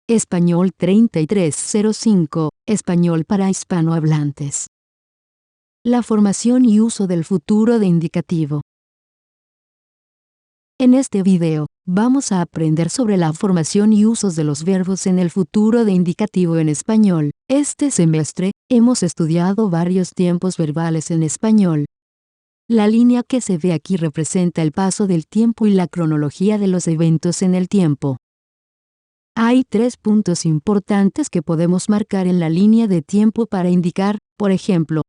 Español 3305, Español para hispanohablantes. La formación y uso del futuro de indicativo. En este video, vamos a aprender sobre la formación y usos de los verbos en el futuro de indicativo en español. Este semestre, hemos estudiado varios tiempos verbales en español. La línea que se ve aquí representa el paso del tiempo y la cronología de los eventos en el tiempo. Hay 3 puntos importantes que podemos marcar en la línea de tiempo para indicar, por ejemplo,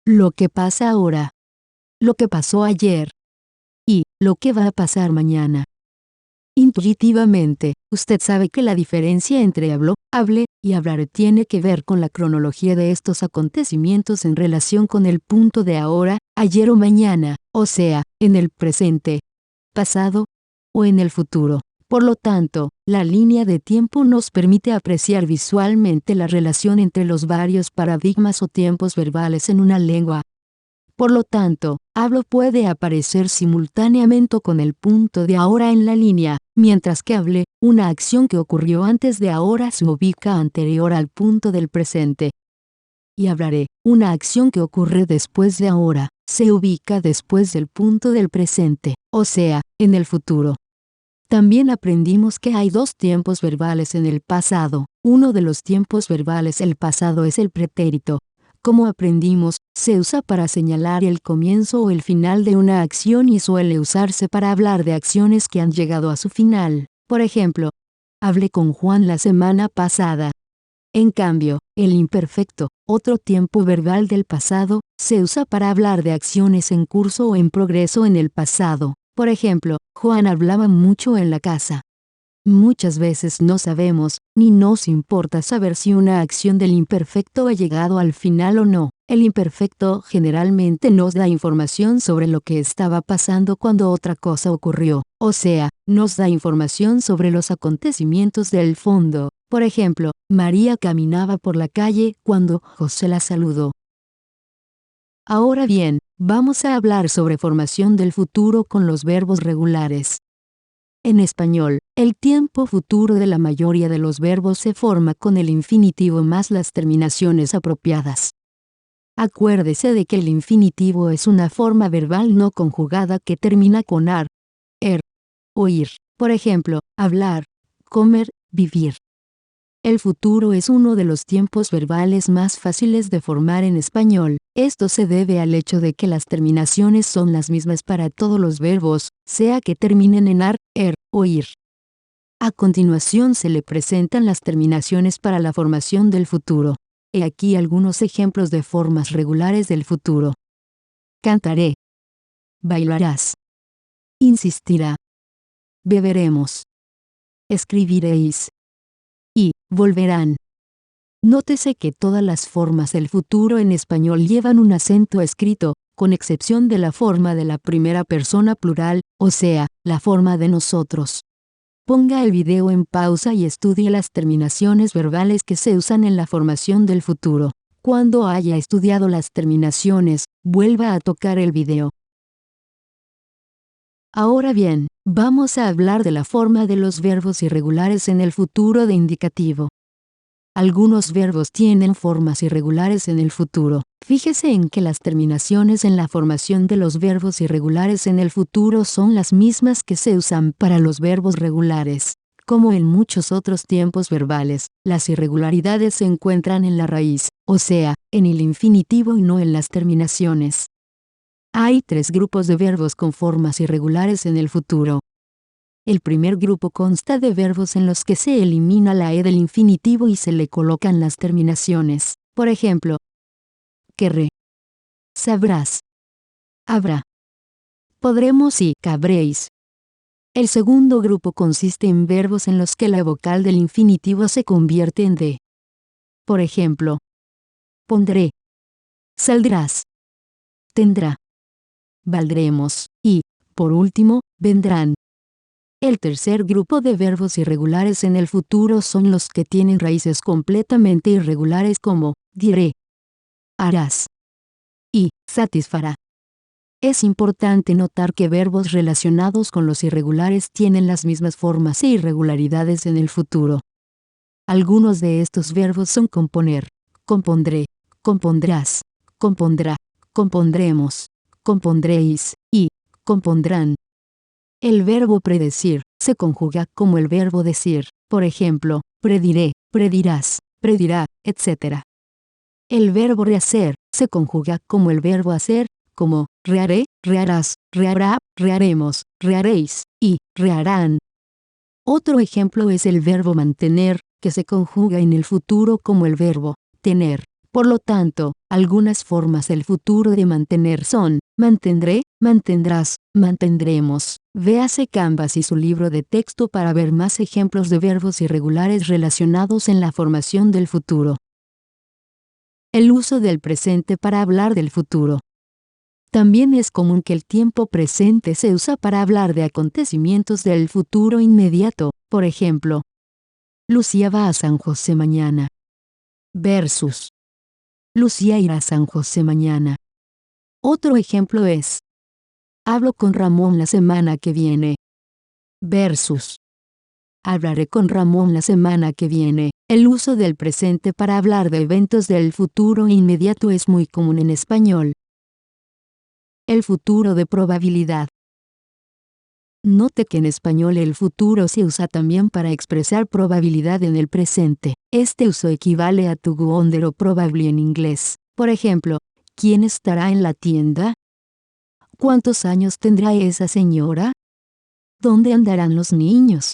lo que pasa ahora, lo que pasó ayer y lo que va a pasar mañana. Intuitivamente, usted sabe que la diferencia entre hable y hablar tiene que ver con la cronología de estos acontecimientos en relación con el punto de ahora, ayer o mañana, o sea, en el presente, pasado o en el futuro. Por lo tanto, la línea de tiempo nos permite apreciar visualmente la relación entre los varios paradigmas o tiempos verbales en una lengua. Por lo tanto, hablo puede aparecer simultáneamente con el punto de ahora en la línea, mientras que hable, una acción que ocurrió antes de ahora se ubica anterior al punto del presente. Y hablaré, una acción que ocurre después de ahora, se ubica después del punto del presente, o sea, en el futuro. También aprendimos que hay 2 tiempos verbales en el pasado. Uno de los tiempos verbales el pasado es el pretérito. Como aprendimos, se usa para señalar el comienzo o el final de una acción y suele usarse para hablar de acciones que han llegado a su final. Por ejemplo, hablé con Juan la semana pasada. En cambio, el imperfecto, otro tiempo verbal del pasado, se usa para hablar de acciones en curso o en progreso en el pasado. Por ejemplo, Juan hablaba mucho en la casa. Muchas veces no sabemos, ni nos importa saber si una acción del imperfecto ha llegado al final o no. El imperfecto generalmente nos da información sobre lo que estaba pasando cuando otra cosa ocurrió, o sea, nos da información sobre los acontecimientos del fondo. Por ejemplo, María caminaba por la calle cuando José la saludó. Ahora bien, vamos a hablar sobre formación del futuro con los verbos regulares. En español, el tiempo futuro de la mayoría de los verbos se forma con el infinitivo más las terminaciones apropiadas. Acuérdese de que el infinitivo es una forma verbal no conjugada que termina con ar, o ir. Por ejemplo, hablar, comer, vivir. El futuro es uno de los tiempos verbales más fáciles de formar en español. Esto se debe al hecho de que las terminaciones son las mismas para todos los verbos, sea que terminen en ar, o ir. A continuación se le presentan las terminaciones para la formación del futuro. He aquí algunos ejemplos de formas regulares del futuro. Cantaré. Bailarás. Insistirá. Beberemos. Escribiréis. Y volverán. Nótese que todas las formas del futuro en español llevan un acento escrito, con excepción de la forma de la primera persona plural, o sea, la forma de nosotros. Ponga el video en pausa y estudie las terminaciones verbales que se usan en la formación del futuro. Cuando haya estudiado las terminaciones, vuelva a tocar el video. Ahora bien, vamos a hablar de la forma de los verbos irregulares en el futuro de indicativo. Algunos verbos tienen formas irregulares en el futuro. Fíjese en que las terminaciones en la formación de los verbos irregulares en el futuro son las mismas que se usan para los verbos regulares. Como en muchos otros tiempos verbales, las irregularidades se encuentran en la raíz, o sea, en el infinitivo y no en las terminaciones. Hay 3 grupos de verbos con formas irregulares en el futuro. El primer grupo consta de verbos en los que se elimina la e del infinitivo y se le colocan las terminaciones. Por ejemplo, querré, sabrás, habrá, podremos y cabréis. El segundo grupo consiste en verbos en los que la vocal del infinitivo se convierte en de. Por ejemplo, pondré, saldrás, tendrá, valdremos y, por último, vendrán. El tercer grupo de verbos irregulares en el futuro son los que tienen raíces completamente irregulares como diré, harás y satisfará. Es importante notar que verbos relacionados con los irregulares tienen las mismas formas e irregularidades en el futuro. Algunos de estos verbos son componer, compondré, compondrás, compondrá, compondremos, compondréis y compondrán. El verbo predecir se conjuga como el verbo decir, por ejemplo, prediré, predirás, predirá, etc. El verbo rehacer se conjuga como el verbo hacer, como reharé, reharás, rehará, reharemos, reharéis y reharán. Otro ejemplo es el verbo mantener, que se conjuga en el futuro como el verbo tener. Por lo tanto, algunas formas del futuro de mantener son mantendré, mantendrás, mantendremos. Véase Canvas y su libro de texto para ver más ejemplos de verbos irregulares relacionados en la formación del futuro. El uso del presente para hablar del futuro. También es común que el tiempo presente se usa para hablar de acontecimientos del futuro inmediato. Por ejemplo, Lucía va a San José mañana. Versus Lucía irá a San José mañana. Otro ejemplo es hablo con Ramón la semana que viene. Versus hablaré con Ramón la semana que viene. El uso del presente para hablar de eventos del futuro inmediato es muy común en español. El futuro de probabilidad. Note que en español el futuro se usa también para expresar probabilidad en el presente. Este uso equivale a to go on o probably en inglés. Por ejemplo, ¿quién estará en la tienda? ¿Cuántos años tendrá esa señora? ¿Dónde andarán los niños?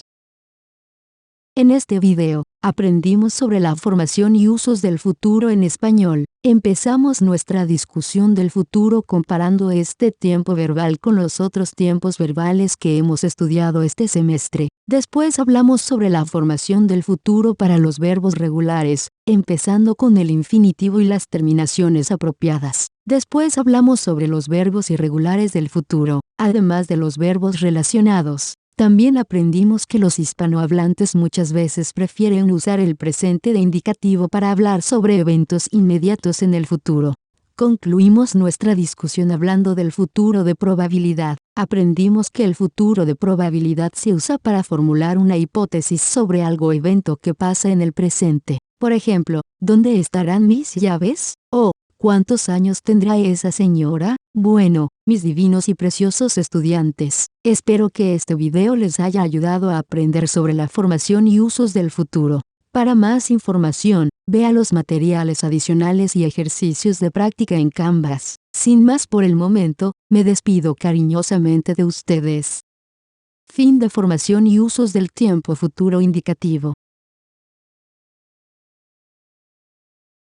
En este video, aprendimos sobre la formación y usos del futuro en español. Empezamos nuestra discusión del futuro comparando este tiempo verbal con los otros tiempos verbales que hemos estudiado este semestre. Después hablamos sobre la formación del futuro para los verbos regulares, empezando con el infinitivo y las terminaciones apropiadas. Después hablamos sobre los verbos irregulares del futuro, además de los verbos relacionados. También aprendimos que los hispanohablantes muchas veces prefieren usar el presente de indicativo para hablar sobre eventos inmediatos en el futuro. Concluimos nuestra discusión hablando del futuro de probabilidad. Aprendimos que el futuro de probabilidad se usa para formular una hipótesis sobre algo o evento que pasa en el presente. Por ejemplo, ¿dónde estarán mis llaves? O, ¿cuántos años tendrá esa señora? Bueno, mis divinos y preciosos estudiantes, espero que este video les haya ayudado a aprender sobre la formación y usos del futuro. Para más información, vea los materiales adicionales y ejercicios de práctica en Canvas. Sin más por el momento, me despido cariñosamente de ustedes. Fin de formación y usos del tiempo futuro indicativo.